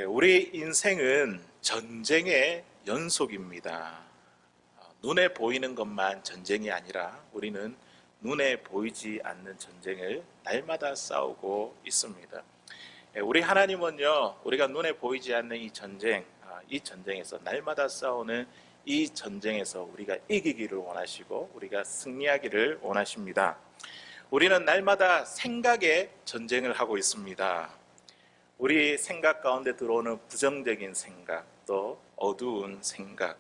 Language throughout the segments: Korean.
우리 인생은 전쟁의 연속입니다. 눈에 보이는 것만 전쟁이 아니라 우리는 눈에 보이지 않는 전쟁을 날마다 싸우고 있습니다. 우리 하나님은요, 우리가 눈에 보이지 않는 이 전쟁에서 날마다 싸우는 이 전쟁에서 우리가 이기기를 원하시고 우리가 승리하기를 원하십니다. 우리는 날마다 생각의 전쟁을 하고 있습니다. 우리 생각 가운데 들어오는 부정적인 생각, 또 어두운 생각,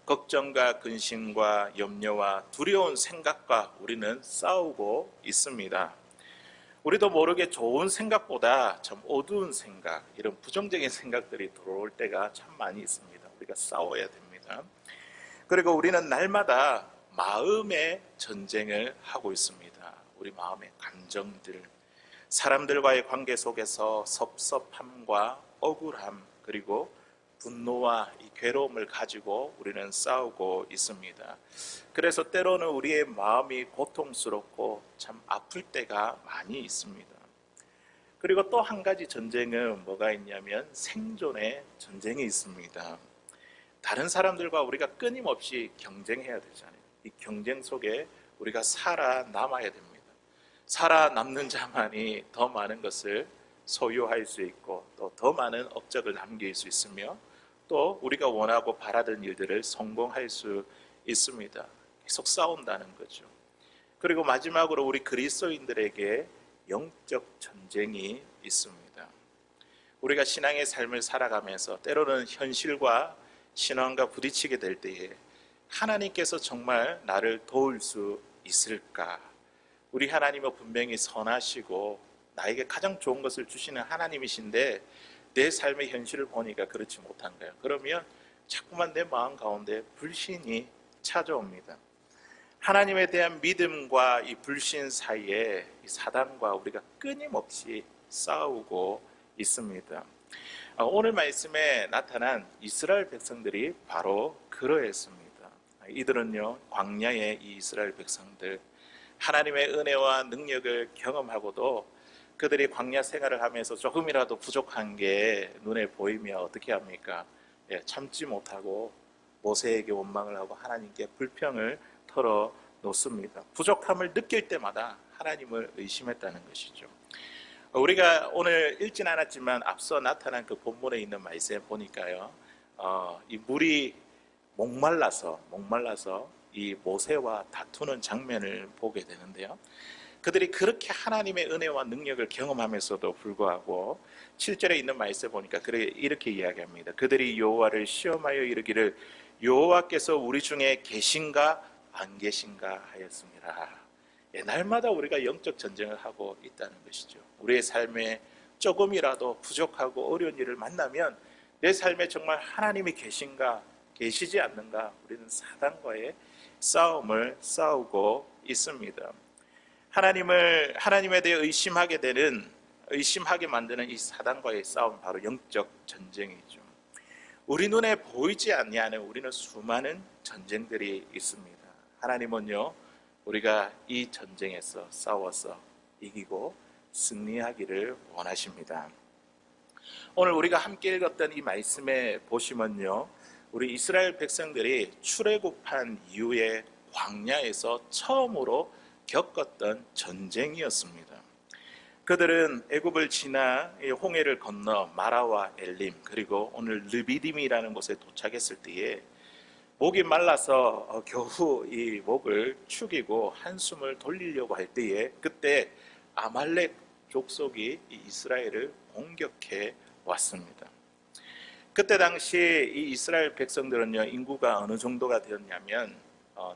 걱정과 근심과 염려와 두려운 생각과 우리는 싸우고 있습니다. 우리도 모르게 좋은 생각보다 참 어두운 생각, 이런 부정적인 생각들이 들어올 때가 참 많이 있습니다. 우리가 싸워야 됩니다. 그리고 우리는 날마다 마음의 전쟁을 하고 있습니다. 우리 마음의 감정들, 사람들과의 관계 속에서 섭섭함과 억울함, 그리고 분노와 이 괴로움을 가지고 우리는 싸우고 있습니다. 그래서 때로는 우리의 마음이 고통스럽고 참 아플 때가 많이 있습니다. 그리고 또 한 가지 전쟁은 뭐가 있냐면 생존의 전쟁이 있습니다. 다른 사람들과 우리가 끊임없이 경쟁해야 되잖아요. 이 경쟁 속에 우리가 살아남아야 됩니다. 살아남는 자만이 더 많은 것을 소유할 수 있고 또 더 많은 업적을 남길 수 있으며 또 우리가 원하고 바라던 일들을 성공할 수 있습니다. 계속 싸운다는 거죠. 그리고 마지막으로 우리 그리스도인들에게 영적 전쟁이 있습니다. 우리가 신앙의 삶을 살아가면서 때로는 현실과 신앙과 부딪히게 될 때에 하나님께서 정말 나를 도울 수 있을까? 우리 하나님은 분명히 선하시고 나에게 가장 좋은 것을 주시는 하나님이신데 내 삶의 현실을 보니까 그렇지 못한 거예요. 그러면 자꾸만 내 마음 가운데 불신이 찾아옵니다. 하나님에 대한 믿음과 이 불신 사이에 이 사단과 우리가 끊임없이 싸우고 있습니다. 오늘 말씀에 나타난 이스라엘 백성들이 바로 그러했습니다. 이들은요, 광야의 이 이스라엘 백성들, 하나님의 은혜와 능력을 경험하고도 그들이 광야 생활을 하면서 조금이라도 부족한 게 눈에 보이면 어떻게 합니까? 참지 못하고 모세에게 원망을 하고 하나님께 불평을 털어놓습니다. 부족함을 느낄 때마다 하나님을 의심했다는 것이죠. 우리가 오늘 읽진 않았지만 앞서 나타난 그 본문에 있는 말씀에 보니까요, 이 물이 목말라서 이 모세와 다투는 장면을 보게 되는데요. 그들이 그렇게 하나님의 은혜와 능력을 경험하면서도 불구하고 7절에 있는 말씀에 보니까 이렇게 이야기합니다. 그들이 여호와를 시험하여 이르기를 여호와께서 우리 중에 계신가 안 계신가 하였습니다. 날마다 우리가 영적 전쟁을 하고 있다는 것이죠. 우리의 삶에 조금이라도 부족하고 어려운 일을 만나면 내 삶에 정말 하나님이 계신가 계시지 않는가, 우리는 사단과의 싸움을 싸우고 있습니다. 하나님에 대해 의심하게 만드는 이 사단과의 싸움, 바로 영적 전쟁이죠. 우리 눈에 보이지 않냐는 우리는 수많은 전쟁들이 있습니다. 하나님은요, 우리가 이 전쟁에서 싸워서 이기고 승리하기를 원하십니다. 오늘 우리가 함께 읽었던 이 말씀에 보시면요, 우리 이스라엘 백성들이 출애굽한 이후에 광야에서 처음으로 겪었던 전쟁이었습니다. 그들은 애굽을 지나 홍해를 건너 마라와 엘림, 그리고 오늘 르비딤이라는 곳에 도착했을 때에 목이 말라서 겨우 이 목을 축이고 한숨을 돌리려고 할 때에 그때 아말렉 족속이 이스라엘을 공격해 왔습니다. 그때 당시 이 이스라엘 백성들은요, 인구가 어느 정도가 되었냐면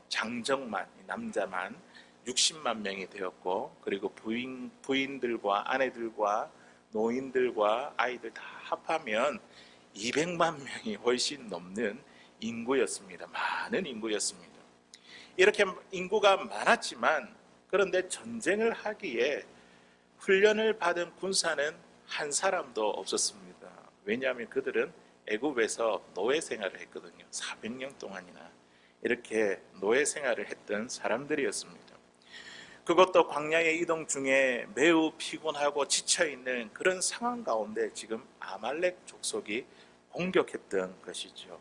장정만, 남자만 60만 명이 되었고, 그리고 부인들과 아내들과 노인들과 아이들 다 합하면 200만 명이 훨씬 넘는 인구였습니다. 많은 인구였습니다. 이렇게 인구가 많았지만 그런데 전쟁을 하기에 훈련을 받은 군사는 한 사람도 없었습니다. 왜냐하면 그들은 애굽에서 노예 생활을 했거든요. 400년 동안이나 이렇게 노예 생활을 했던 사람들이었습니다. 그것도 광야의 이동 중에 매우 피곤하고 지쳐있는 그런 상황 가운데 지금 아말렉 족속이 공격했던 것이죠.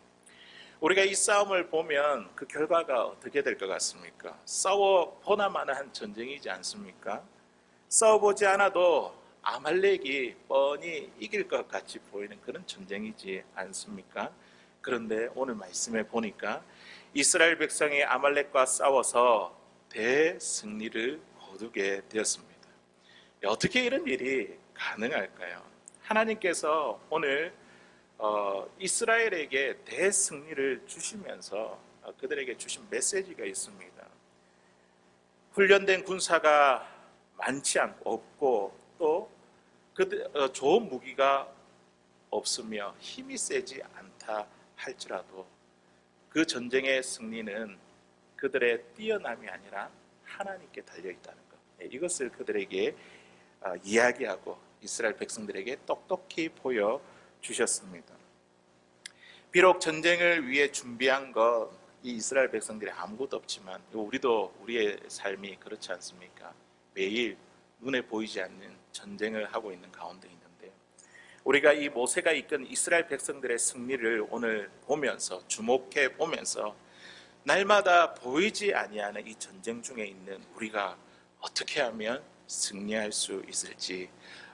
우리가 이 싸움을 보면 그 결과가 어떻게 될 것 같습니까? 싸워 보나마나한 전쟁이지 않습니까? 싸워보지 않아도 아말렉이 뻔히 이길 것 같이 보이는 그런 전쟁이지 않습니까? 그런데 오늘 말씀에 보니까 이스라엘 백성이 아말렉과 싸워서 대승리를 거두게 되었습니다. 어떻게 이런 일이 가능할까요? 하나님께서 오늘 이스라엘에게 대승리를 주시면서 그들에게 주신 메시지가 있습니다. 훈련된 군사가 많지 않고 없고 또 좋은 무기가 없으며 힘이 세지 않다 할지라도 그 전쟁의 승리는 그들의 뛰어남이 아니라 하나님께 달려있다는 것, 이것을 그들에게 이야기하고 이스라엘 백성들에게 똑똑히 보여주셨습니다. 비록 전쟁을 위해 준비한 것 이 이스라엘 백성들이 아무것도 없지만 우리도 우리의 삶이 그렇지 않습니까? 매일 눈에 보이지 않는 전쟁을 하고 있는 가운데 있는데 우리가 이 모세가 이끈 이스라엘 백성들의 승리를 오늘 보면서 주목해 보면서 날마다 보이지 아니하는 이 전쟁 중에 있는 우리가 어떻게 하면 승리할 수 있을지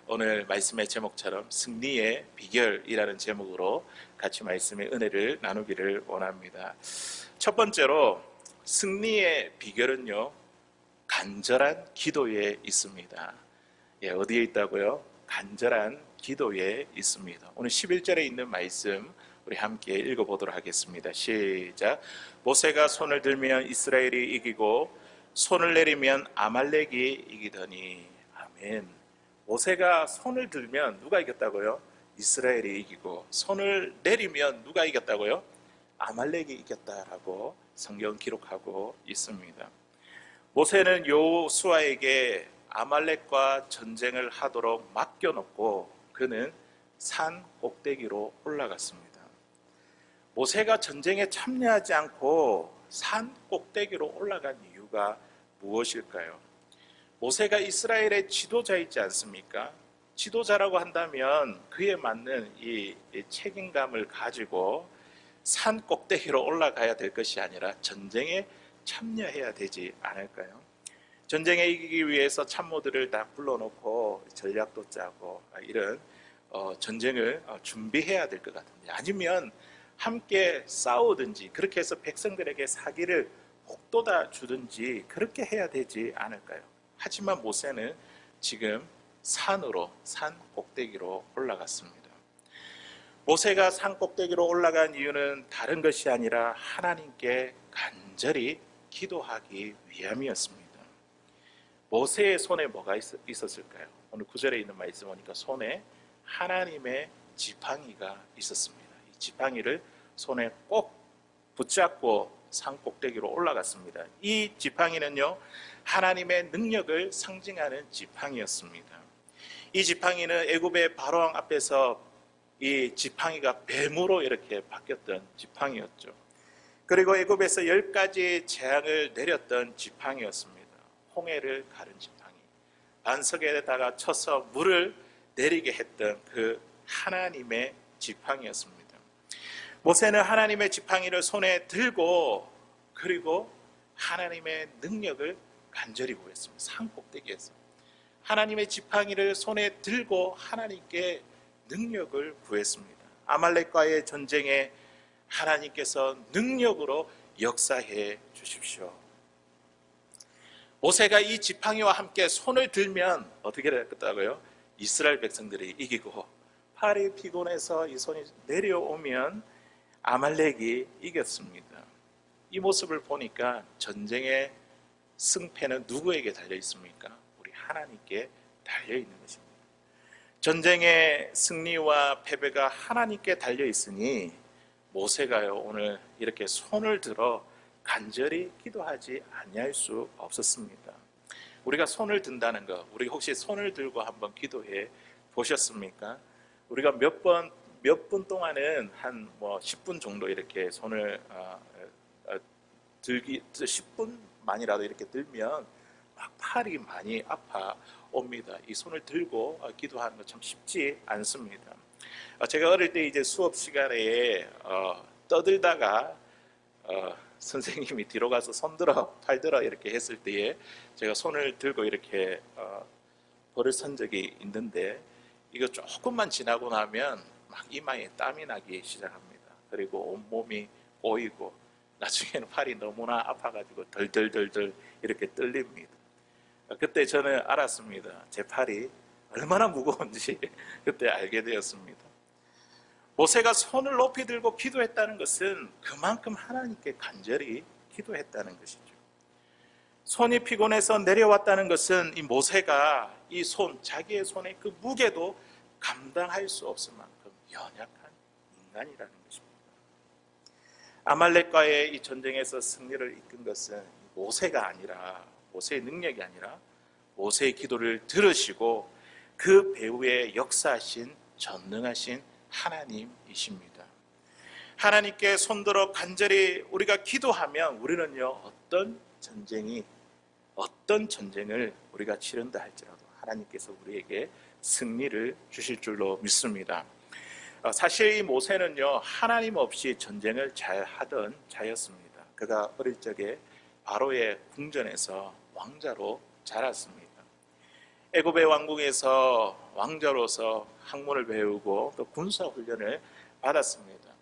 오늘 말씀의 제목처럼 승리의 비결이라는 제목으로 같이 말씀의 은혜를 나누기를 원합니다. 첫 번째로 승리의 비결은요, 간절한 기도에 있습니다. 어디에 있다고요? 간절한 기도에 있습니다. 오늘 11절에 있는 말씀 우리 함께 읽어보도록 하겠습니다. 시작. 모세가 손을 들면 이스라엘이 이기고 손을 내리면 아말렉이 이기더니. 아멘. 모세가 손을 들면 누가 이겼다고요? 이스라엘이 이기고 손을 내리면 누가 이겼다고요? 아말렉이 이겼다라고 성경 기록하고 있습니다. 모세는 여호수아에게 아말렉과 전쟁을 하도록 맡겨놓고 그는 산 꼭대기로 올라갔습니다. 모세가 전쟁에 참여하지 않고 산 꼭대기로 올라간 이유가 무엇일까요? 모세가 이스라엘의 지도자이지 않습니까? 지도자라고 한다면 그에 맞는 이 책임감을 가지고 산 꼭대기로 올라가야 될 것이 아니라 전쟁에 참여해야 되지 않을까요? 전쟁에 이기기 위해서 참모들을 다 불러놓고 전략도 짜고 이런 전쟁을 준비해야 될 것 같은데, 아니면 함께 싸우든지 그렇게 해서 백성들에게 사기를 북돋아 주든지 그렇게 해야 되지 않을까요? 하지만 모세는 지금 산 꼭대기로 올라갔습니다. 모세가 산 꼭대기로 올라간 이유는 다른 것이 아니라 하나님께 간절히 기도하기 위함이었습니다. 모세의 손에 뭐가 있었을까요? 오늘 9절에 있는 말씀 보니까 손에 하나님의 지팡이가 있었습니다. 이 지팡이를 손에 꼭 붙잡고 산 꼭대기로 올라갔습니다. 이 지팡이는요, 하나님의 능력을 상징하는 지팡이였습니다. 이 지팡이는 애굽의 바로왕 앞에서 이 지팡이가 뱀으로 이렇게 바뀌었던 지팡이였죠. 그리고 애굽에서 10가지 재앙을 내렸던 지팡이였습니다. 홍해를 가른 지팡이, 반석에다가 쳐서 물을 내리게 했던 그 하나님의 지팡이였습니다. 모세는 하나님의 지팡이를 손에 들고 그리고 하나님의 능력을 간절히 구했습니다. 산 꼭대기에서 하나님의 지팡이를 손에 들고 하나님께 능력을 구했습니다. 아말렉과의 전쟁에 하나님께서 능력으로 역사해 주십시오. 모세가 이 지팡이와 함께 손을 들면 어떻게 됐다고요? 이스라엘 백성들이 이기고, 팔이 피곤해서 이 손이 내려오면 아말렉이 이겼습니다. 이 모습을 보니까 전쟁의 승패는 누구에게 달려 있습니까? 우리 하나님께 달려 있는 것입니다. 전쟁의 승리와 패배가 하나님께 달려 있으니 모세가요, 오늘 이렇게 손을 들어 간절히 기도하지 아니할 수 없었습니다. 우리가 손을 든다는 것, 우리 혹시 손을 들고 한번 기도해 보셨습니까? 우리가 몇 분 동안은 한 10분 정도 이렇게 손을 들기 10분만이라도 이렇게 들면 막 팔이 많이 아파옵니다. 이 손을 들고 기도하는 거 참 쉽지 않습니다. 제가 어릴 때 이제 수업 시간에 떠들다가 선생님이 뒤로 가서 손 들어, 팔 들어 이렇게 했을 때에 제가 손을 들고 이렇게 벌을 선 적이 있는데, 이거 조금만 지나고 나면 막 이마에 땀이 나기 시작합니다. 그리고 온몸이 꼬이고 나중에는 팔이 너무나 아파가지고 덜덜덜덜 이렇게 떨립니다. 그때 저는 알았습니다. 제 팔이 얼마나 무거운지 그때 알게 되었습니다. 모세가 손을 높이 들고 기도했다는 것은 그만큼 하나님께 간절히 기도했다는 것이죠. 손이 피곤해서 내려왔다는 것은 이 모세가 이 손, 자기의 손의 그 무게도 감당할 수 없을 만큼 연약한 인간이라는 것입니다. 아말렉과의 이 전쟁에서 승리를 이끈 것은 모세가 아니라, 모세의 능력이 아니라 모세의 기도를 들으시고 그 배후에 역사하신 전능하신 하나님이십니다. 하나님께 손들어 간절히 우리가 기도하면 우리는요, 어떤 전쟁을 우리가 치른다 할지라도 하나님께서 우리에게 승리를 주실 줄로 믿습니다. 사실 이 모세는요, 하나님 없이 전쟁을 잘 하던 자였습니다. 그가 어릴 적에 바로의 궁전에서 왕자로 자랐습니다. 애굽의 왕궁에서 왕자로서 학문을 배우고 또 군사 훈련을 받았습니다.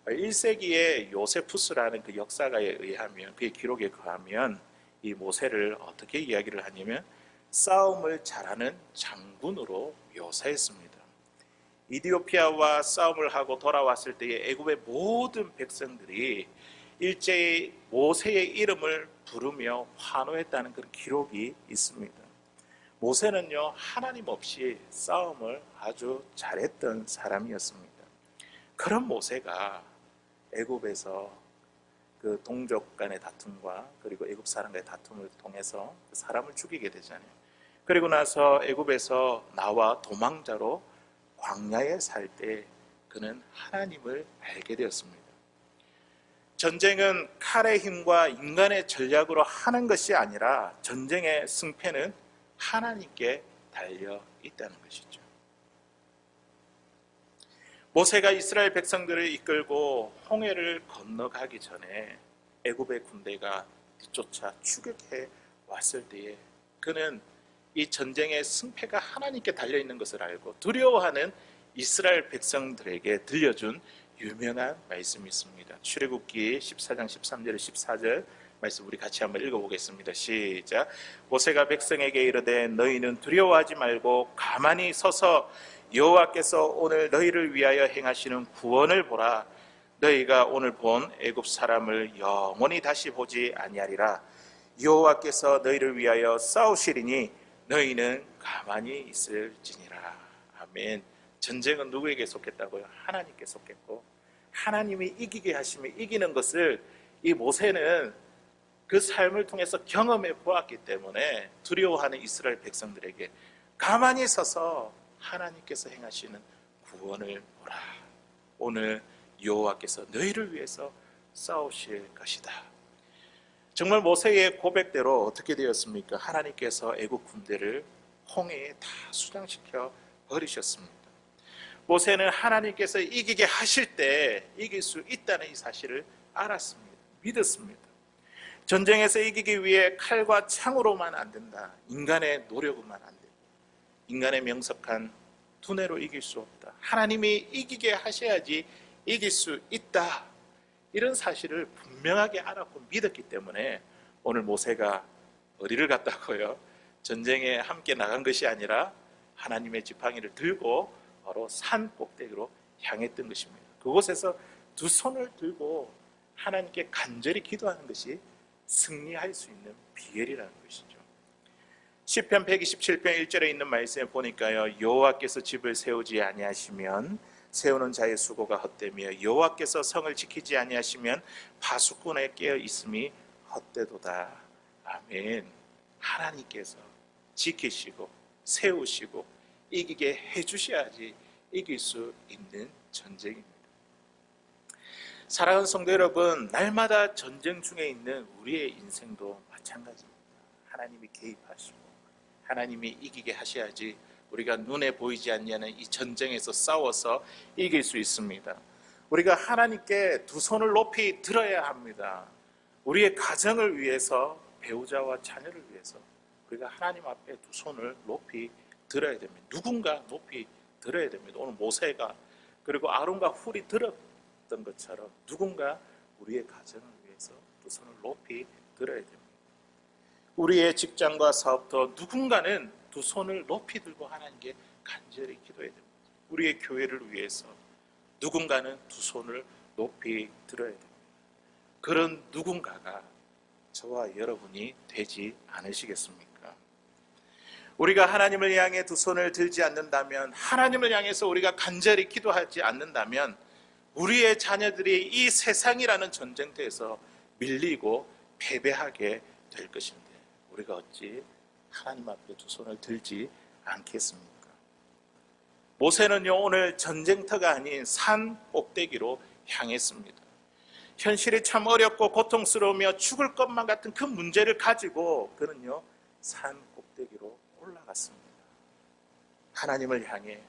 1세기에 요세푸스라는 그 역사가에 의하면, 그의 기록에 의하면 이 모세를 어떻게 이야기를 하냐면 싸움을 잘하는 장군으로 묘사했습니다. 이디오피아와 싸움을 하고 돌아왔을 때에 애굽의 모든 백성들이 일제히 모세의 이름을 부르며 환호했다는 그런 기록이 있습니다. 모세는요, 하나님 없이 싸움을 아주 잘했던 사람이었습니다. 그런 모세가 애굽에서 그 동족 간의 다툼과 그리고 애굽 사람과의 다툼을 통해서 사람을 죽이게 되잖아요. 그리고 나서 애굽에서 나와 도망자로 광야에 살 때 그는 하나님을 알게 되었습니다. 전쟁은 칼의 힘과 인간의 전략으로 하는 것이 아니라 전쟁의 승패는 하나님께 달려 있다는 것이죠. 모세가 이스라엘 백성들을 이끌고 홍해를 건너가기 전에 애굽의 군대가 뒤쫓아 추격해 왔을 때에 그는 이 전쟁의 승패가 하나님께 달려 있는 것을 알고 두려워하는 이스라엘 백성들에게 들려준 유명한 말씀이 있습니다. 출애굽기 14장 13절 14절 말씀 우리 같이 한번 읽어보겠습니다. 시작. 모세가 백성에게 이르되 너희는 두려워하지 말고 가만히 서서 여호와께서 오늘 너희를 위하여 행하시는 구원을 보라. 너희가 오늘 본 애굽 사람을 영원히 다시 보지 아니하리라. 여호와께서 너희를 위하여 싸우시리니 너희는 가만히 있을지니라. 아멘. 전쟁은 누구에게 속했다고요? 하나님께 속했고, 하나님이 이기게 하시면 이기는 것을 이 모세는 그 삶을 통해서 경험해 보았기 때문에 두려워하는 이스라엘 백성들에게 가만히 서서 하나님께서 행하시는 구원을 보라. 오늘 여호와께서 너희를 위해서 싸우실 것이다. 정말 모세의 고백대로 어떻게 되었습니까? 하나님께서 애국 군대를 홍해에 다 수장시켜 버리셨습니다. 모세는 하나님께서 이기게 하실 때 이길 수 있다는 이 사실을 알았습니다. 믿었습니다. 전쟁에서 이기기 위해 칼과 창으로만 안 된다. 인간의 노력으로만 안 된다. 인간의 명석한 두뇌로 이길 수 없다. 하나님이 이기게 하셔야지 이길 수 있다. 이런 사실을 분명하게 알았고 믿었기 때문에 오늘 모세가 어디를 갔다고요? 전쟁에 함께 나간 것이 아니라 하나님의 지팡이를 들고 바로 산 꼭대기로 향했던 것입니다. 그곳에서 두 손을 들고 하나님께 간절히 기도하는 것이 승리할 수 있는 비결이라는 것이죠. 시편 127편 1절에 있는 말씀에 보니까요, 여호와께서 집을 세우지 아니하시면 세우는 자의 수고가 헛되며 여호와께서 성을 지키지 아니하시면 파수꾼에 깨어 있음이 헛되도다. 아멘. 하나님께서 지키시고 세우시고 이기게 해주셔야지 이길 수 있는 전쟁입니다. 사랑하는 성도 여러분, 날마다 전쟁 중에 있는 우리의 인생도 마찬가지입니다. 하나님이 개입하시고 하나님이 이기게 하셔야지 우리가 눈에 보이지 않는 이 전쟁에서 싸워서 이길 수 있습니다. 우리가 하나님께 두 손을 높이 들어야 합니다. 우리의 가정을 위해서, 배우자와 자녀를 위해서 우리가 하나님 앞에 두 손을 높이 들어야 됩니다. 누군가 높이 들어야 됩니다. 오늘 모세가 그리고 아론과 훌이 들었던 것처럼 누군가 우리의 가정을 위해서 두 손을 높이 들어야 됩니다. 우리의 직장과 사업도 누군가는 두 손을 높이 들고 하나님께 간절히 기도해야 됩니다. 우리의 교회를 위해서 누군가는 두 손을 높이 들어야 됩니다. 그런 누군가가 저와 여러분이 되지 않으시겠습니까? 우리가 하나님을 향해 두 손을 들지 않는다면, 하나님을 향해서 우리가 간절히 기도하지 않는다면 우리의 자녀들이 이 세상이라는 전쟁터에서 밀리고 패배하게 될 것인데 우리가 어찌 하나님 앞에 두 손을 들지 않겠습니까? 모세는요, 오늘 전쟁터가 아닌 산 꼭대기로 향했습니다. 현실이 참 어렵고 고통스러우며 죽을 것만 같은 그 문제를 가지고 그는요, 산 꼭대기로 올라갔습니다. 하나님을 향해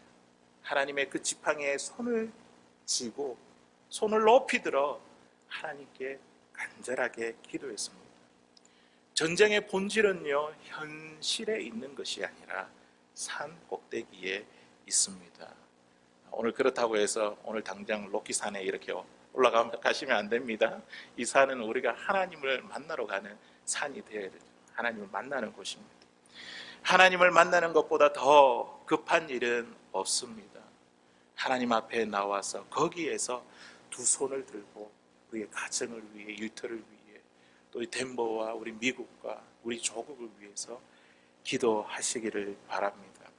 하나님의 그 지팡이에 손을 쥐고 손을 높이 들어 하나님께 간절하게 기도했습니다. 전쟁의 본질은요, 현실에 있는 것이 아니라 산 꼭대기에 있습니다. 오늘 그렇다고 해서 오늘 당장 로키산에 이렇게 올라가시면 안 됩니다. 이 산은 우리가 하나님을 만나러 가는 산이 되어야 되죠. 하나님을 만나는 곳입니다. 하나님을 만나는 것보다 더 급한 일은 없습니다. 하나님 앞에 나와서 거기에서 두 손을 들고 우리의 가정을 위해, 일터를 위해, 또 이 덴버와 우리 미국과 우리 조국을 위해서 기도하시기를 바랍니다.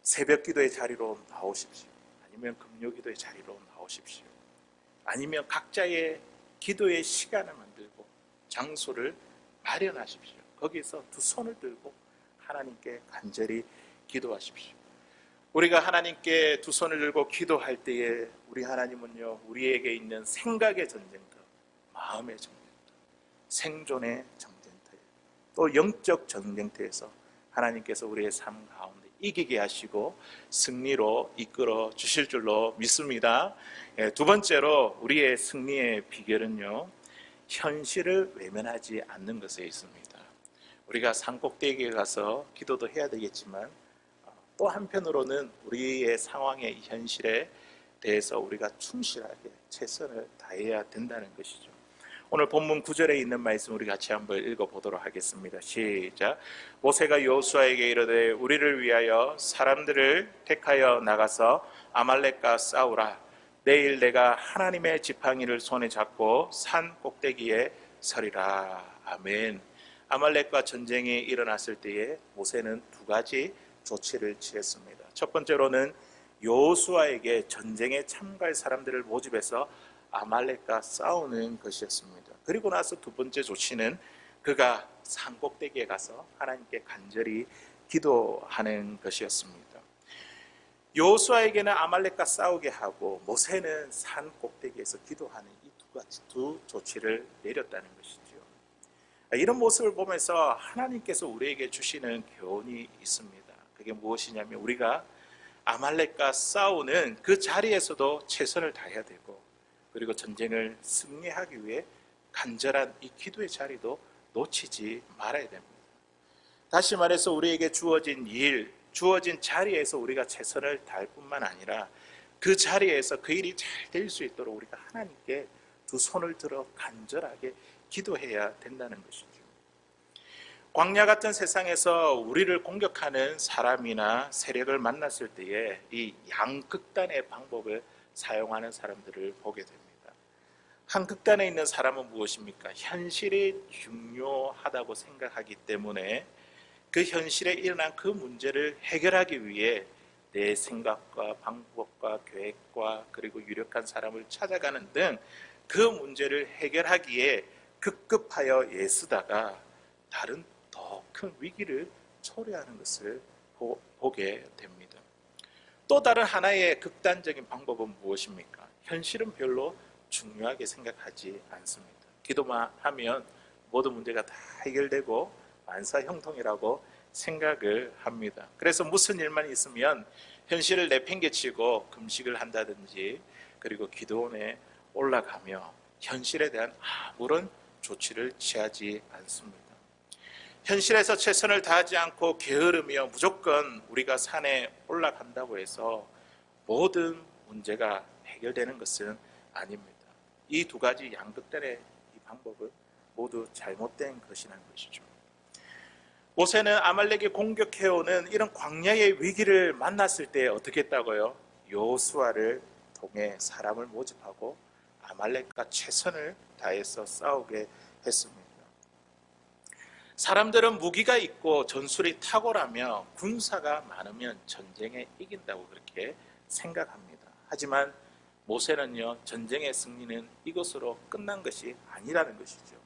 새벽 기도의 자리로 나오십시오. 아니면 금요 기도의 자리로 나오십시오. 아니면 각자의 기도의 시간을 만들고 장소를 마련하십시오. 거기서 두 손을 들고 하나님께 간절히 기도하십시오. 우리가 하나님께 두 손을 들고 기도할 때에 우리 하나님은요, 우리에게 있는 생각의 전쟁터, 마음의 전쟁터, 생존의 전쟁터, 또 영적 전쟁터에서 하나님께서 우리의 삶 가운데 이기게 하시고 승리로 이끌어 주실 줄로 믿습니다. 두 번째로 우리의 승리의 비결은요, 현실을 외면하지 않는 것에 있습니다. 우리가 산꼭대기에 가서 기도도 해야 되겠지만 또 한편으로는 우리의 상황의 현실에 대해서 우리가 충실하게 최선을 다해야 된다는 것이죠. 오늘 본문 9절에 있는 말씀 우리 같이 한번 읽어보도록 하겠습니다. 시작. 모세가 여호수아에게 이르되 우리를 위하여 사람들을 택하여 나가서 아말렉과 싸우라. 내일 내가 하나님의 지팡이를 손에 잡고 산 꼭대기에 서리라. 아멘. 아말렉과 전쟁이 일어났을 때에 모세는 두 가지 조치를 취했습니다. 첫 번째로는 여호수아에게 전쟁에 참가할 사람들을 모집해서 아말렉과 싸우는 것이었습니다. 그리고 나서 두 번째 조치는 그가 산 꼭대기에 가서 하나님께 간절히 기도하는 것이었습니다. 여호수아에게는 아말렉과 싸우게 하고 모세는 산 꼭대기에서 기도하는 이 두 조치를 내렸다는 것이죠. 이런 모습을 보면서 하나님께서 우리에게 주시는 교훈이 있습니다. 그게 무엇이냐면 우리가 아말렉과 싸우는 그 자리에서도 최선을 다해야 되고, 그리고 전쟁을 승리하기 위해 간절한 이 기도의 자리도 놓치지 말아야 됩니다. 다시 말해서 우리에게 주어진 일, 주어진 자리에서 우리가 최선을 다할 뿐만 아니라 그 자리에서 그 일이 잘 될 수 있도록 우리가 하나님께 두 손을 들어 간절하게 기도해야 된다는 것이죠. 광야 같은 세상에서 우리를 공격하는 사람이나 세력을 만났을 때에 이 양극단의 방법을 사용하는 사람들을 보게 됩니다. 한 극단에 있는 사람은 무엇입니까? 현실이 중요하다고 생각하기 때문에 그 현실에 일어난 그 문제를 해결하기 위해 내 생각과 방법과 계획과 그리고 유력한 사람을 찾아가는 등 그 문제를 해결하기에 급급하여 애쓰다가 다른 더 큰 위기를 초래하는 것을 보게 됩니다. 또 다른 하나의 극단적인 방법은 무엇입니까? 현실은 별로 중요하게 생각하지 않습니다. 기도만 하면 모든 문제가 다 해결되고 만사형통이라고 생각을 합니다. 그래서 무슨 일만 있으면 현실을 내팽개치고 금식을 한다든지 그리고 기도원에 올라가며 현실에 대한 아무런 조치를 취하지 않습니다. 현실에서 최선을 다하지 않고 게으르며 무조건 우리가 산에 올라간다고 해서 모든 문제가 해결되는 것은 아닙니다. 이 두 가지 양극단의 이 방법은 모두 잘못된 것이라는 것이죠. 모세는 아말렉이 공격해오는 이런 광야의 위기를 만났을 때 어떻게 했다고요? 여호수아를 통해 사람을 모집하고 아말렉과 최선을 다해서 싸우게 했습니다. 사람들은 무기가 있고 전술이 탁월하며 군사가 많으면 전쟁에 이긴다고 그렇게 생각합니다. 하지만 모세는요, 전쟁의 승리는 이것으로 끝난 것이 아니라는 것이죠.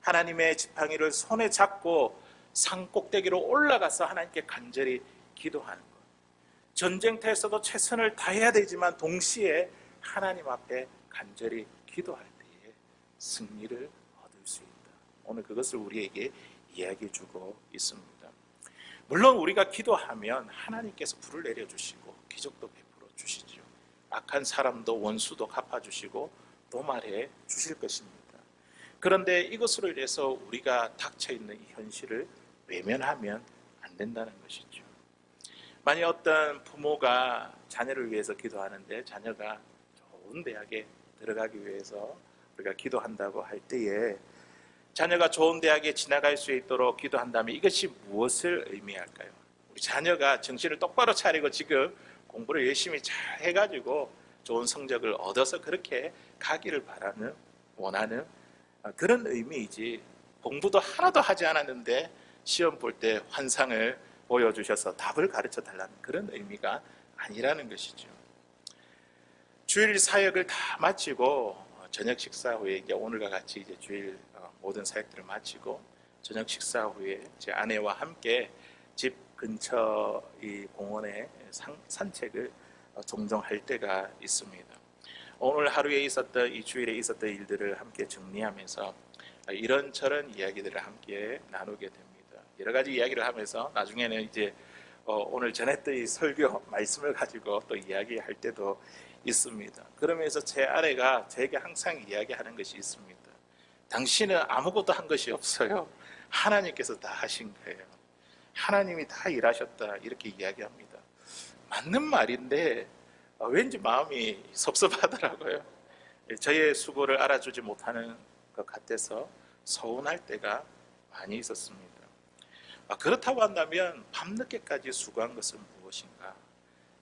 하나님의 지팡이를 손에 잡고 산 꼭대기로 올라가서 하나님께 간절히 기도하는 것. 전쟁터에서도 최선을 다해야 되지만 동시에 하나님 앞에 간절히 기도할 때에 승리를 얻을 수 있다. 오늘 그것을 우리에게 이야기해 주고 있습니다. 물론 우리가 기도하면 하나님께서 불을 내려주시고 기적도 베풀어 주시죠. 악한 사람도 원수도 갚아주시고 도말해 주실 것입니다. 그런데 이것으로 인해서 우리가 닥쳐있는 이 현실을 외면하면 안 된다는 것이죠. 만약 어떤 부모가 자녀를 위해서 기도하는데 자녀가 좋은 대학에 들어가기 위해서 우리가 기도한다고 할 때에 자녀가 좋은 대학에 지나갈 수 있도록 기도한다면 이것이 무엇을 의미할까요? 우리 자녀가 정신을 똑바로 차리고 지금 공부를 열심히 잘 해가지고 좋은 성적을 얻어서 그렇게 가기를 바라는, 원하는 그런 의미이지, 공부도 하나도 하지 않았는데 시험 볼 때 환상을 보여주셔서 답을 가르쳐 달라는 그런 의미가 아니라는 것이죠. 주일 사역을 다 마치고 저녁 식사 후에 이제 오늘과 같이 이제 주일 모든 사역들을 마치고 저녁 식사 후에 제 아내와 함께 집 근처 이 공원에 산책을 종종 할 때가 있습니다. 오늘 하루에 있었던 이 주일에 있었던 일들을 함께 정리하면서 이런저런 이야기들을 함께 나누게 됩니다. 여러 가지 이야기를 하면서 나중에는 이제 오늘 전했던 이 설교 말씀을 가지고 또 이야기할 때도 있습니다. 그러면서 제 아내가 저에게 항상 이야기하는 것이 있습니다. 당신은 아무것도 한 것이 없어요. 하나님께서 다 하신 거예요. 하나님이 다 일하셨다 이렇게 이야기합니다. 맞는 말인데 왠지 마음이 섭섭하더라고요. 저의 수고를 알아주지 못하는 것 같아서 서운할 때가 많이 있었습니다. 그렇다고 한다면 밤늦게까지 수고한 것은 무엇인가?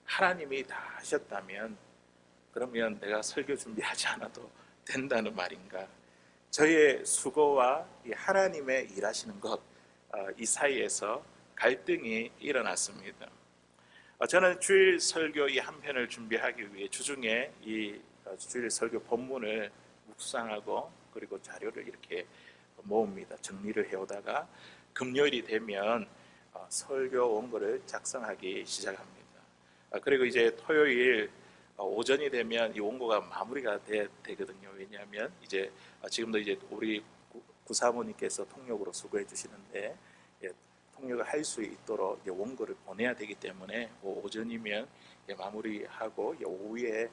하나님이 다 하셨다면 그러면 내가 설교 준비하지 않아도 된다는 말인가? 저의 수고와 이 하나님의 일하시는 것, 이 사이에서 갈등이 일어났습니다. 저는 주일 설교 이 한 편을 준비하기 위해 주중에 이 주일 설교 본문을 묵상하고 그리고 자료를 이렇게 모읍니다. 정리를 해오다가 금요일이 되면 설교 원고를 작성하기 시작합니다. 그리고 이제 토요일 오전이 되면 이 원고가 마무리가 되거든요. 왜냐하면 이제 지금도 이제 우리 구사모님께서 통역으로 수고해 주시는데 통역을 할 수 있도록 원고를 보내야 되기 때문에 오전이면 마무리하고 오후에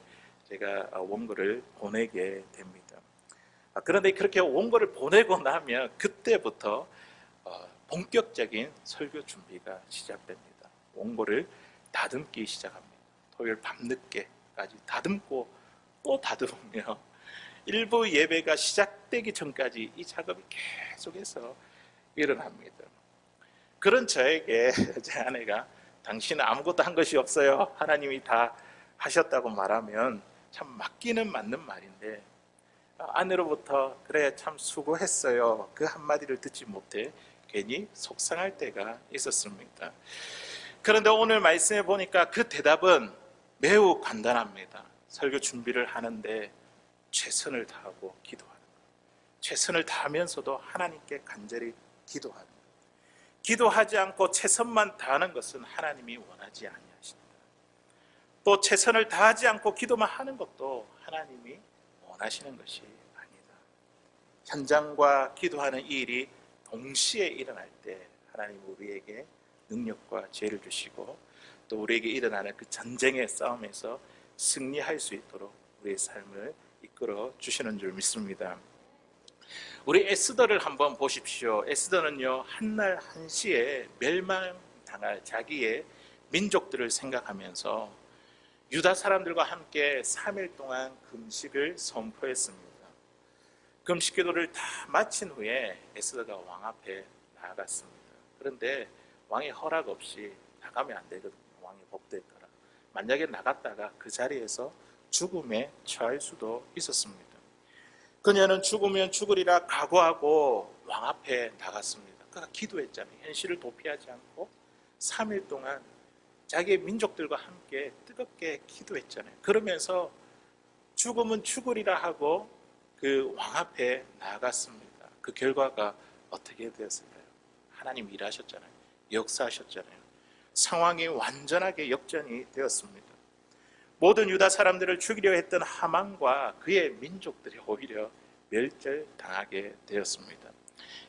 제가 원고를 보내게 됩니다. 그런데 그렇게 원고를 보내고 나면 그때부터 본격적인 설교 준비가 시작됩니다. 원고를 다듬기 시작합니다. 토요일 밤늦게까지 다듬고 또 다듬으며 일부 예배가 시작되기 전까지 이 작업이 계속해서 일어납니다. 그런 저에게 제 아내가 당신은 아무것도 한 것이 없어요. 하나님이 다 하셨다고 말하면 참 맞기는 맞는 말인데 아내로부터 그래 참 수고했어요. 그 한마디를 듣지 못해 괜히 속상할 때가 있었습니다. 그런데 오늘 말씀해 보니까 그 대답은 매우 간단합니다. 설교 준비를 하는데 최선을 다하고 기도하는 것. 최선을 다하면서도 하나님께 간절히 기도하는 것. 기도하지 않고 최선만 다하는 것은 하나님이 원하지 아니하신다. 또 최선을 다하지 않고 기도만 하는 것도 하나님이 원하시는 것이 아니다. 현장과 기도하는 이 일이 동시에 일어날 때 하나님 우리에게 능력과 지혜를 주시고 또 우리에게 일어나는 그 전쟁의 싸움에서 승리할 수 있도록 우리의 삶을 이끌어 주시는 줄 믿습니다. 우리 에스더를 한번 보십시오. 에스더는요, 한날 한시에 멸망당할 자기의 민족들을 생각하면서 유다 사람들과 함께 3일 동안 금식을 선포했습니다. 금식 기도를 다 마친 후에 에스더가 왕 앞에 나아갔습니다. 그런데 왕의 허락 없이 나가면 안 되거든요. 왕의 법도에 따라. 만약에 나갔다가 그 자리에서 죽음에 처할 수도 있었습니다. 그녀는 죽으면 죽으리라 각오하고 왕 앞에 나갔습니다. 그가 기도했잖아요. 현실을 도피하지 않고 3일 동안 자기의 민족들과 함께 뜨겁게 기도했잖아요. 그러면서 죽으면 죽으리라 하고 그 왕 앞에 나아갔습니다. 그 결과가 어떻게 되었을까요? 하나님 일하셨잖아요. 역사하셨잖아요. 상황이 완전하게 역전이 되었습니다. 모든 유다 사람들을 죽이려 했던 하만과 그의 민족들이 오히려 멸절당하게 되었습니다.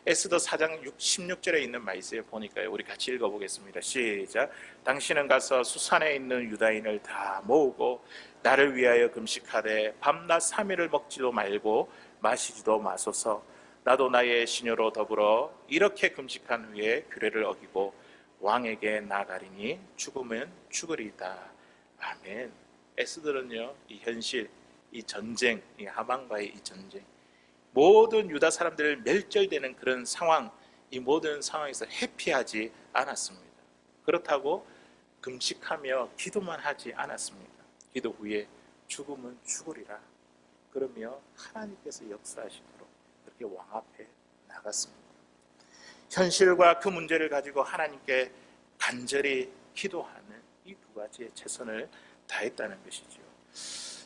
에스더 4장 16절에 있는 말씀에 보니까요, 우리 같이 읽어보겠습니다. 시작. 당신은 가서 수산에 있는 유다인을 다 모으고 나를 위하여 금식하되 밤낮 3일을 먹지도 말고 마시지도 마소서. 나도 나의 시녀로 더불어 이렇게 금식한 후에 규례를 어기고 왕에게 나가리니 죽으면 죽으리이다. 아멘. 에스더는요, 이 현실, 이 전쟁, 이 하만과의 이 전쟁, 모든 유다 사람들 멸절되는 그런 상황, 이 모든 상황에서 회피하지 않았습니다. 그렇다고 금식하며 기도만 하지 않았습니다. 기도 후에 죽으면 죽으리라 그러며 하나님께서 역사하시도록 그렇게 왕 앞에 나갔습니다. 현실과 그 문제를 가지고 하나님께 간절히 기도하는 이 두 가지의 최선을 다했다는 것이죠.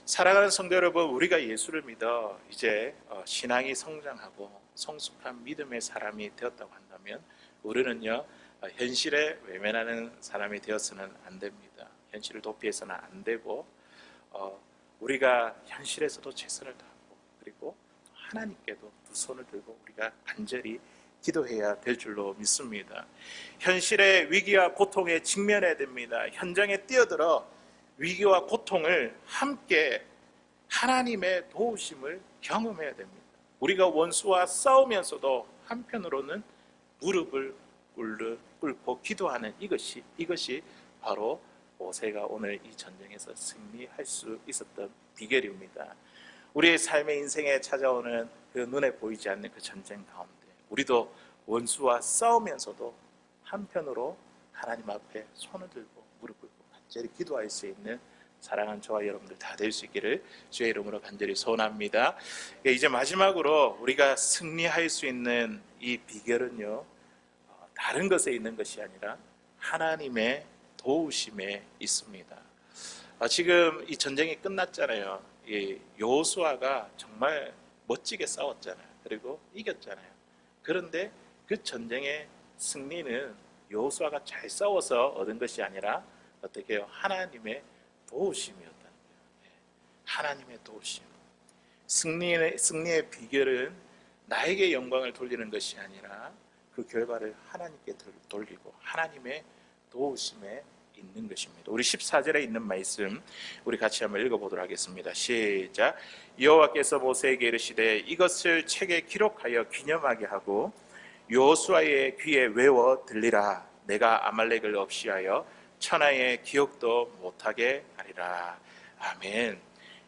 사랑하는 성도 여러분, 우리가 예수를 믿어 이제 신앙이 성장하고 성숙한 믿음의 사람이 되었다고 한다면 우리는요, 현실에 외면하는 사람이 되어서는 안 됩니다. 현실을 도피해서는 안 되고 우리가 현실에서도 최선을 다하고 그리고 하나님께도 두 손을 들고 우리가 간절히 기도해야 될 줄로 믿습니다. 현실의 위기와 고통에 직면해야 됩니다. 현장에 뛰어들어 위기와 고통을 함께 하나님의 도우심을 경험해야 됩니다. 우리가 원수와 싸우면서도 한편으로는 무릎을 꿇고 기도하는 이것이 바로 모세가 오늘 이 전쟁에서 승리할 수 있었던 비결입니다. 우리의 삶의 인생에 찾아오는 그 눈에 보이지 않는 그 전쟁 가운데 우리도 원수와 싸우면서도 한편으로 하나님 앞에 손을 들고 무릎 꿇고 간절히 기도할 수 있는 사랑하는 저와 여러분들 다 될 수 있기를 주의 이름으로 간절히 소원합니다. 이제 마지막으로 우리가 승리할 수 있는 이 비결은요, 다른 것에 있는 것이 아니라 하나님의 도우심에 있습니다. 지금 이 전쟁이 끝났잖아요. 여호수아가 정말 멋지게 싸웠잖아요. 그리고 이겼잖아요. 그런데 그 전쟁의 승리는 여호수아가 잘 싸워서 얻은 것이 아니라 어떻게 해요? 하나님의 도우심이었다는 거예요. 하나님의 도우심. 승리의 비결은 나에게 영광을 돌리는 것이 아니라 그 결과를 하나님께 돌리고 하나님의 도우심에 있는 것입니다. 우리 14절에 있는 말씀 우리 같이 한번 읽어보도록 하겠습니다. 시작. 여호와께서 모세에게 이르시되 이것을 책에 기록하여 기념하게 하고 여호수아의 귀에 외워 들리라. 내가 아말렉을 없이하여 천하의 기억도 못하게 하리라. 아멘.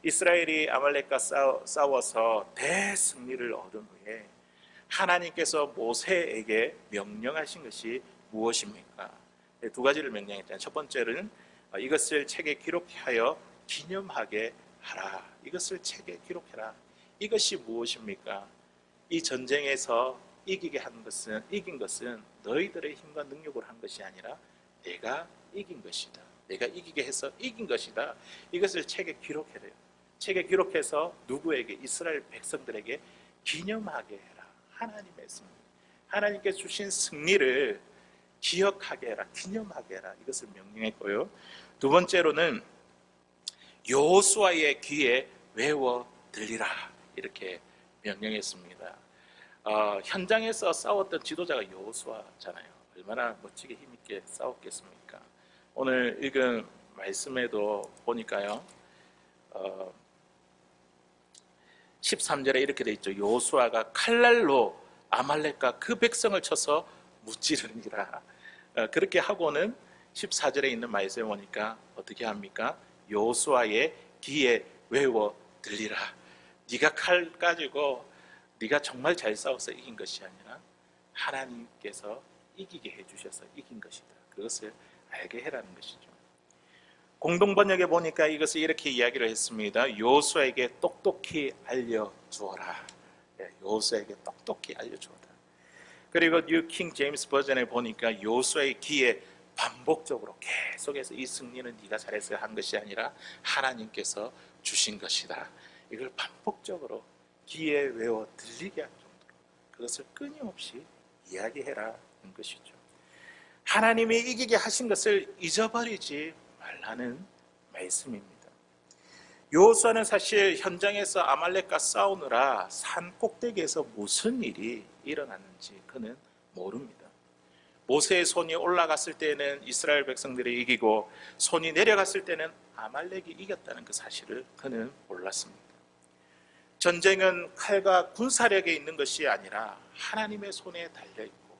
이스라엘이 아말렉과 싸워서 대승리를 얻은 후에 하나님께서 모세에게 명령하신 것이 무엇입니까? 두 가지를 명령했잖아요. 첫 번째는 이것을 책에 기록하여 기념하게 하라. 이것을 책에 기록해라. 이것이 무엇입니까? 이 전쟁에서 이긴 것은 너희들의 힘과 능력으로 한 것이 아니라 내가 이긴 것이다. 내가 이기게 해서 이긴 것이다. 이것을 책에 기록해야 돼요. 책에 기록해서 누구에게? 이스라엘 백성들에게 기념하게 해라. 하나님의 승리. 하나님께 주신 승리를 기억하게 해라. 기념하게 해라. 이것을 명령했고요. 두 번째로는 여호수아의 귀에 외워 들리라. 이렇게 명령했습니다. 현장에서 싸웠던 지도자가 여호수아잖아요. 얼마나 멋지게 힘있게 싸웠겠습니까? 오늘 읽은 말씀에도 보니까요, 13절에 이렇게 돼 있죠. 여호수아가 칼날로 아말렉과 그 백성을 쳐서 무찌르니라. 그렇게 하고는 14절에 있는 말씀에 보니까 어떻게 합니까? 여호수아의 귀에 외워 들리라. 네가 칼 가지고 네가 정말 잘 싸워서 이긴 것이 아니라 하나님께서 이기게 해주셔서 이긴 것이다. 그것을 알게 해라는 것이죠. 공동번역에 보니까 이것을 이렇게 이야기를 했습니다. 여호수아에게 똑똑히 알려주어라. 여호수아에게 똑똑히 알려주어라. 그리고 뉴 킹 제임스 버전에 보니까 여호수아의 귀에 반복적으로 계속해서 이 승리는 네가 잘해서 한 것이 아니라 하나님께서 주신 것이다. 이걸 반복적으로 귀에 외워 들리게 할 정도로 그것을 끊임없이 이야기해라는 것이죠. 하나님이 이기게 하신 것을 잊어버리지 말라는 말씀입니다. 여호수아는 사실 현장에서 아말렉과 싸우느라 산 꼭대기에서 무슨 일이 일어났는지 그는 모릅니다. 모세의 손이 올라갔을 때는 이스라엘 백성들이 이기고 손이 내려갔을 때는 아말렉이 이겼다는 그 사실을 그는 몰랐습니다. 전쟁은 칼과 군사력에 있는 것이 아니라 하나님의 손에 달려있고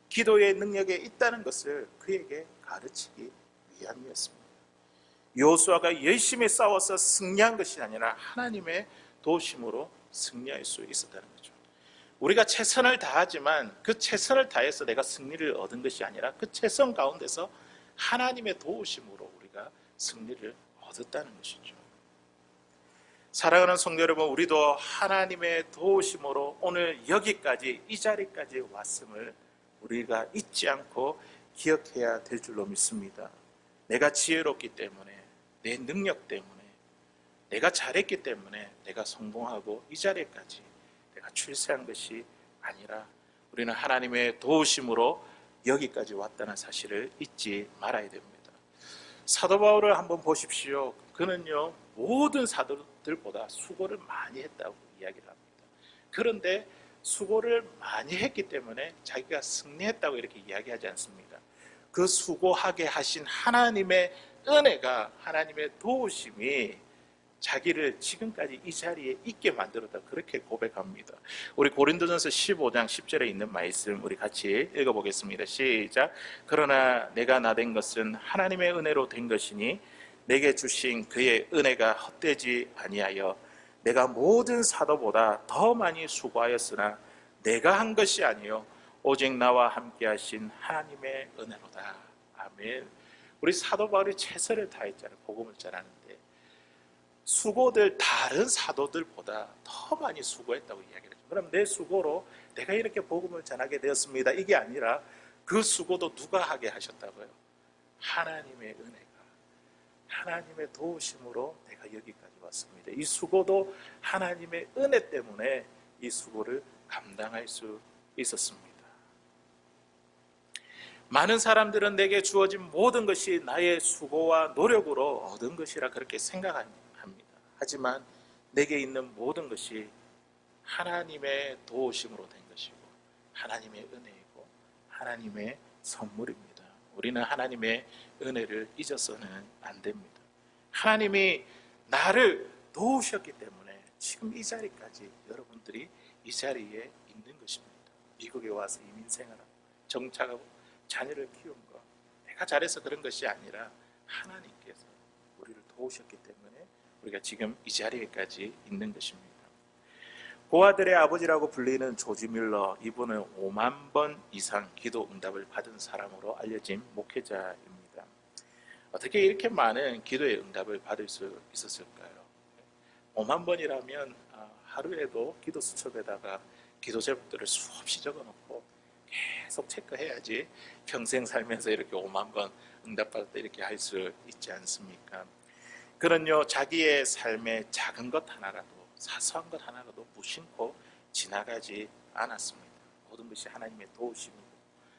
기도의 능력에 있다는 것을 그에게 가르치기 위함이었습니다. 여호수아가 열심히 싸워서 승리한 것이 아니라 하나님의 도우심으로 승리할 수 있었다는 거죠. 우리가 최선을 다하지만 그 최선을 다해서 내가 승리를 얻은 것이 아니라 그 최선 가운데서 하나님의 도우심으로 우리가 승리를 얻었다는 것이죠. 사랑하는 성도 여러분, 우리도 하나님의 도우심으로 오늘 여기까지 이 자리까지 왔음을 우리가 잊지 않고 기억해야 될 줄로 믿습니다. 내가 지혜롭기 때문에, 내 능력 때문에, 내가 잘했기 때문에 내가 성공하고 이 자리까지 내가 출세한 것이 아니라 우리는 하나님의 도우심으로 여기까지 왔다는 사실을 잊지 말아야 됩니다. 사도 바울을 한번 보십시오. 그는요, 모든 사도들보다 수고를 많이 했다고 이야기를 합니다. 그런데 수고를 많이 했기 때문에 자기가 승리했다고 이렇게 이야기하지 않습니다. 그 수고하게 하신 하나님의 은혜가, 하나님의 도우심이 자기를 지금까지 이 자리에 있게 만들었다, 그렇게 고백합니다. 우리 고린도전서 15장 10절에 있는 말씀 우리 같이 읽어보겠습니다. 시작. 그러나 내가 나된 것은 하나님의 은혜로 된 것이니 내게 주신 그의 은혜가 헛되지 아니하여 내가 모든 사도보다 더 많이 수고하였으나 내가 한 것이 아니요 오직 나와 함께 하신 하나님의 은혜로다. 아멘. 우리 사도 바울이 최선을 다했잖아요. 복음을 전하는데 수고들 다른 사도들보다 더 많이 수고했다고 이야기를 하죠. 그럼 내 수고로 내가 이렇게 복음을 전하게 되었습니다. 이게 아니라 그 수고도 누가 하게 하셨다고요? 하나님의 은혜가, 하나님의 도우심으로 내가 여기까지 왔습니다. 이 수고도 하나님의 은혜 때문에 이 수고를 감당할 수 있었습니다. 많은 사람들은 내게 주어진 모든 것이 나의 수고와 노력으로 얻은 것이라 그렇게 생각합니다. 하지만 내게 있는 모든 것이 하나님의 도우심으로 된 것이고 하나님의 은혜이고 하나님의 선물입니다. 우리는 하나님의 은혜를 잊어서는 안 됩니다. 하나님이 나를 도우셨기 때문에 지금 이 자리까지 여러분들이 이 자리에 있는 것입니다. 미국에 와서 이민생활하고 정착하고 자녀를 키운 거 내가 잘해서 그런 것이 아니라 하나님께서 우리를 도우셨기 때문에 우리가 지금 이 자리에까지 있는 것입니다. 고아들의 아버지라고 불리는 조지 밀러, 이분은 5만 번 이상 기도 응답을 받은 사람으로 알려진 목회자입니다. 어떻게 이렇게 많은 기도의 응답을 받을 수 있었을까요? 5만 번이라면 하루에도 기도 수첩에다가 기도 제목들을 수없이 적어놓고 계속 체크해야지 평생 살면서 이렇게 5만 번 응답받을 때 이렇게 할 수 있지 않습니까? 그는요, 자기의 삶의 작은 것 하나라도, 사소한 것 하나라도 무심코 지나가지 않았습니다. 모든 것이 하나님의 도우심이고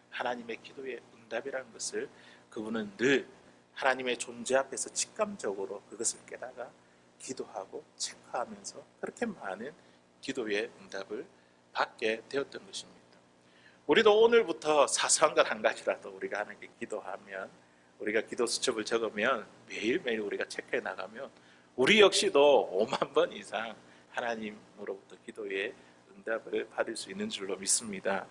하나님의 기도의 응답이라는 것을 그분은 늘 하나님의 존재 앞에서 직감적으로 그것을 깨달아 기도하고 체크하면서 그렇게 많은 기도의 응답을 받게 되었던 것입니다. 우리도 오늘부터 사소한 걸 한 가지라도 우리가 하나님께 기도하면, 우리가 기도 수첩을 적으면 매일매일 우리가 체크해 나가면 우리 역시도 5만 번 이상 하나님으로부터 기도의 응답을 받을 수 있는 줄로 믿습니다.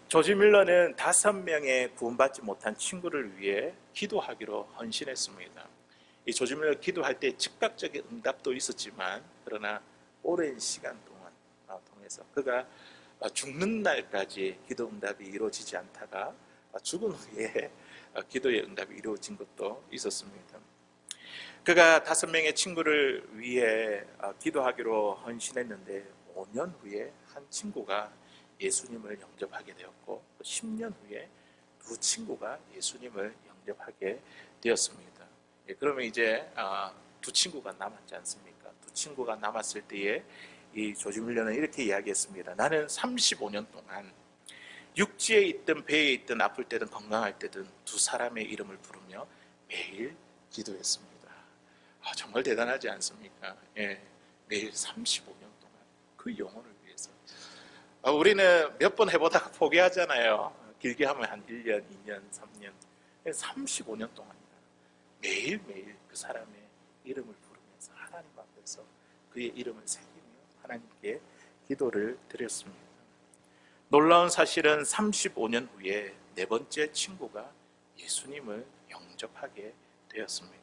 조지 밀러는 5명의 구원받지 못한 친구를 위해 기도하기로 헌신했습니다. 이 조지 밀러 기도할 때 즉각적인 응답도 있었지만, 그러나 오랜 시간 동안 통해서 그가 죽는 날까지 기도 응답이 이루어지지 않다가 죽은 후에 기도의 응답이 이루어진 것도 있었습니다. 그가 5명의 친구를 위해 기도하기로 헌신했는데 5년 후에 한 친구가 예수님을 영접하게 되었고, 10년 후에 2 친구가 예수님을 영접하게 되었습니다. 그러면 이제 2 친구가 남았지 않습니까? 2 친구가 남았을 때에 이 조지 밀러는 이렇게 이야기했습니다. 나는 35년 동안 육지에 있든 배에 있든 아플 때든 건강할 때든 2 사람의 이름을 부르며 매일 기도했습니다. 정말 대단하지 않습니까? 매일 35년 동안 그 영혼을 위해서. 우리는 몇 번 해보다가 포기하잖아요. 길게 하면 한 1년, 2년, 3년, 35년 동안 매일매일 그 사람의 이름을 부르면서 하나님 앞에서 그의 이름을 새기며 하나님께 기도를 드렸습니다. 놀라운 사실은 35년 후에 4번째 친구가 예수님을 영접하게 되었습니다.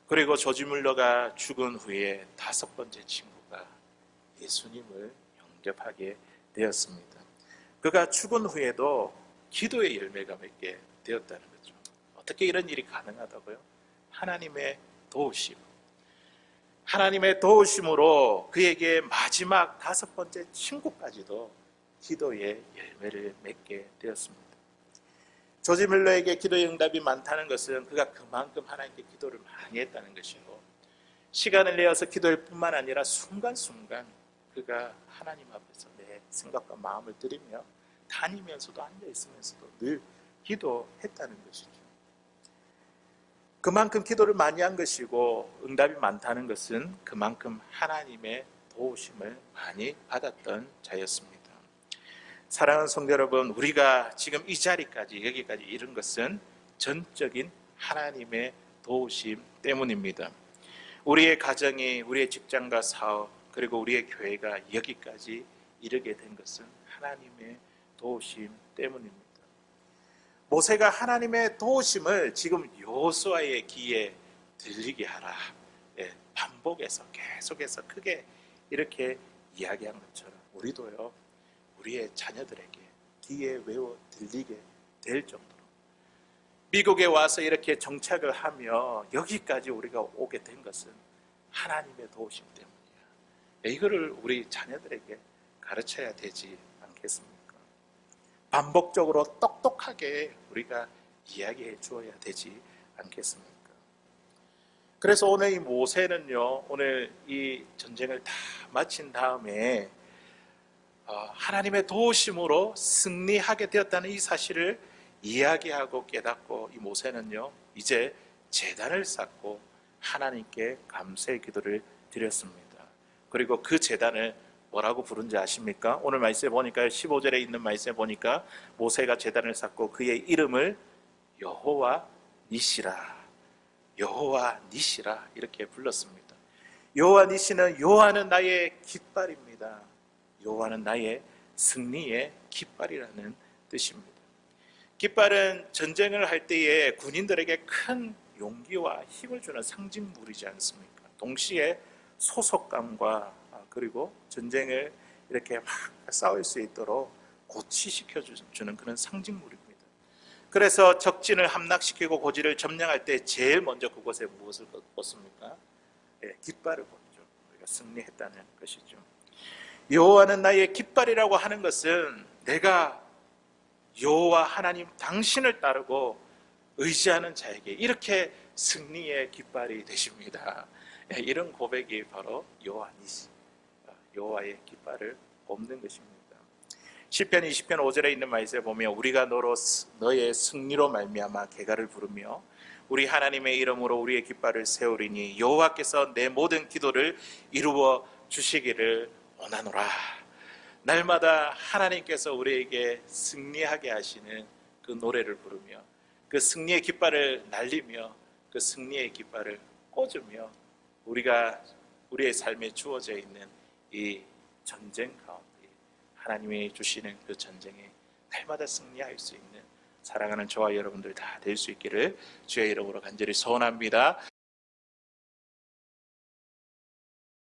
그리고 조지 밀러가 죽은 후에 5번째 친구가 예수님을 영접하게 되었습니다. 그가 죽은 후에도 기도의 열매가 맺게 되었다는 거죠. 어떻게 이런 일이 가능하다고요? 하나님의 도우심. 하나님의 도우심으로 그에게 마지막 5번째 친구까지도 기도의 열매를 맺게 되었습니다. 조지 밀러에게 기도의 응답이 많다는 것은 그가 그만큼 하나님께 기도를 많이 했다는 것이고, 시간을 내어서 기도할 뿐만 아니라 순간순간 그가 하나님 앞에서 내 생각과 마음을 드리며 다니면서도 앉아있으면서도 늘 기도했다는 것이죠. 그만큼 기도를 많이 한 것이고 응답이 많다는 것은 그만큼 하나님의 도우심을 많이 받았던 자였습니다. 사랑하는 성도 여러분, 우리가 지금 이 자리까지 여기까지 이른 것은 전적인 하나님의 도우심 때문입니다. 우리의 가정이, 우리의 직장과 사업, 그리고 우리의 교회가 여기까지 이르게 된 것은 하나님의 도우심 때문입니다. 모세가 하나님의 도우심을 지금 여호수아의 귀에 들리게 하라, 반복해서 계속해서 크게 이렇게 이야기한 것처럼 우리도요, 우리의 자녀들에게 귀에 외워 들리게 될 정도로 미국에 와서 이렇게 정착을 하며 여기까지 우리가 오게 된 것은 하나님의 도우심 때문이야. 이거를 우리 자녀들에게 가르쳐야 되지 않겠습니까? 반복적으로 똑똑하게 우리가 이야기해 주어야 되지 않겠습니까? 그래서 오늘 이 모세는요, 오늘 이 전쟁을 다 마친 다음에 하나님의 도우심으로 승리하게 되었다는 이 사실을 이야기하고 깨닫고, 이 모세는요 이제 제단을 쌓고 하나님께 감사의 기도를 드렸습니다. 그리고 그 제단을 뭐라고 부른지 아십니까? 오늘 말씀에 보니까 15절에 있는 말씀에 보니까 모세가 제단을 쌓고 그의 이름을 여호와 니시라, 여호와 니시라 이렇게 불렀습니다. 여호와 니시는 여호와는 나의 깃발입니다. 여호와는 나의 승리의 깃발이라는 뜻입니다. 깃발은 전쟁을 할 때에 군인들에게 큰 용기와 힘을 주는 상징물이지 않습니까? 동시에 소속감과 그리고 전쟁을 이렇게 막 싸울 수 있도록 고취시켜주는 그런 상징물입니다. 그래서 적진을 함락시키고 고지를 점령할 때 제일 먼저 그곳에 무엇을 꽂습니까? 깃발을 꽂죠. 우리가 승리했다는 것이죠. 여호와는 나의 깃발이라고 하는 것은 내가 여호와 하나님 당신을 따르고 의지하는 자에게 이렇게 승리의 깃발이 되십니다. 이런 고백이 바로 여호와 니시, 여호와의 깃발을 꼽는 것입니다. 시편 20편 5절에 있는 말씀에 보면 우리가 너의 승리로 말미암아 개가를 부르며 우리 하나님의 이름으로 우리의 깃발을 세우리니 여호와께서 내 모든 기도를 이루어 주시기를 원하노라. 날마다 하나님께서 우리에게 승리하게 하시는 그 노래를 부르며 그 승리의 깃발을 날리며 그 승리의 깃발을 꽂으며 우리가 우리의 삶에 주어져 있는 이 전쟁 가운데 하나님이 주시는 그 전쟁에 날마다 승리할 수 있는 사랑하는 저와 여러분들 다 될 수 있기를 주의 이름으로 간절히 소원합니다.